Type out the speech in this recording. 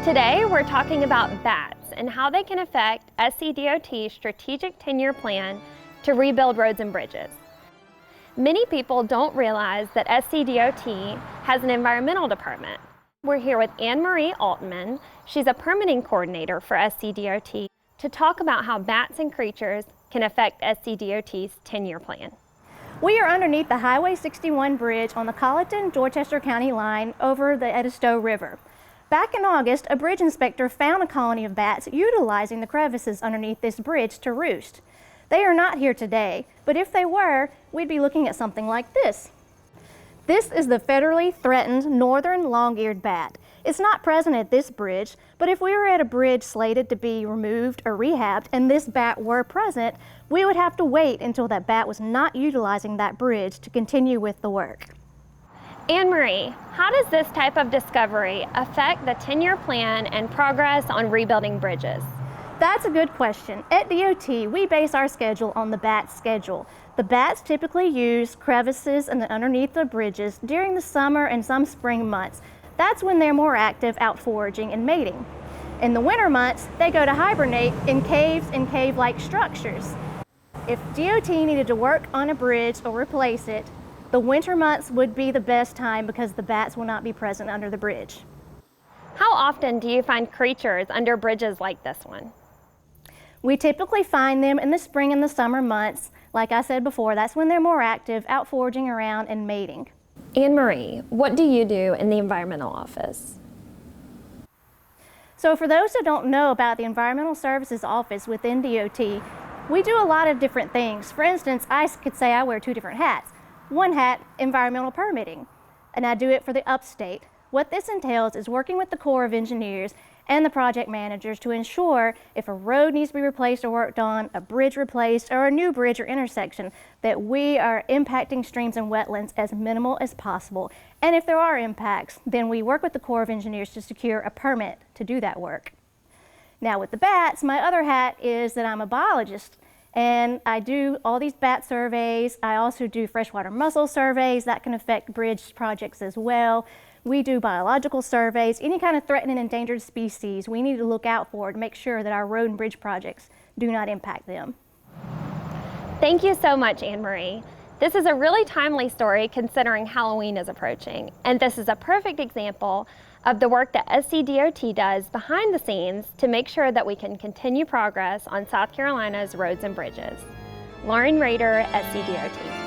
Today we're talking about bats and how they can affect SCDOT's strategic 10-year plan to rebuild roads and bridges. Many people don't realize that SCDOT has an environmental department. We're here with Ann Marie Altman. She's a permitting coordinator for SCDOT to talk about how bats and creatures can affect SCDOT's 10-year plan. We are underneath the Highway 61 bridge on the Colleton-Dorchester County line over the Edisto River. Back in August, a bridge inspector found a colony of bats utilizing the crevices underneath this bridge to roost. They are not here today, but if they were, we'd be looking at something like this. This is the federally threatened northern long-eared bat. It's not present at this bridge, but if we were at a bridge slated to be removed or rehabbed and this bat were present, we would have to wait until that bat was not utilizing that bridge to continue with the work. Ann Marie, how does this type of discovery affect the 10-year plan and progress on rebuilding bridges? That's a good question. At DOT, we base our schedule on the bat's schedule. The bats typically use crevices and underneath the bridges during the summer and some spring months. That's when they're more active out foraging and mating. In the winter months, they go to hibernate in caves and cave-like structures. If DOT needed to work on a bridge or replace it, the winter months would be the best time because the bats will not be present under the bridge. How often do you find creatures under bridges like this one? We typically find them in the spring and the summer months. Like I said before, that's when they're more active, out foraging around and mating. Ann Marie, what do you do in the environmental office? So for those who don't know about the Environmental Services Office within DOT, we do a lot of different things. For instance, I could say I wear two different hats. One hat, environmental permitting, and I do it for the upstate. What this entails is working with the Corps of Engineers and the project managers to ensure if a road needs to be replaced or worked on, a bridge replaced, or a new bridge or intersection, that we are impacting streams and wetlands as minimal as possible. And if there are impacts, then we work with the Corps of Engineers to secure a permit to do that work. Now with the bats, my other hat is that I'm a biologist. And I do all these bat surveys. I also do freshwater mussel surveys that can affect bridge projects as well. We do biological surveys. Any kind of threatened and endangered species we need to look out for to make sure that our road and bridge projects do not impact them. Thank you so much, Ann Marie. This is a really timely story considering Halloween is approaching, and this is a perfect example of the work that SCDOT does behind the scenes to make sure that we can continue progress on South Carolina's roads and bridges. Roeder, SCDOT.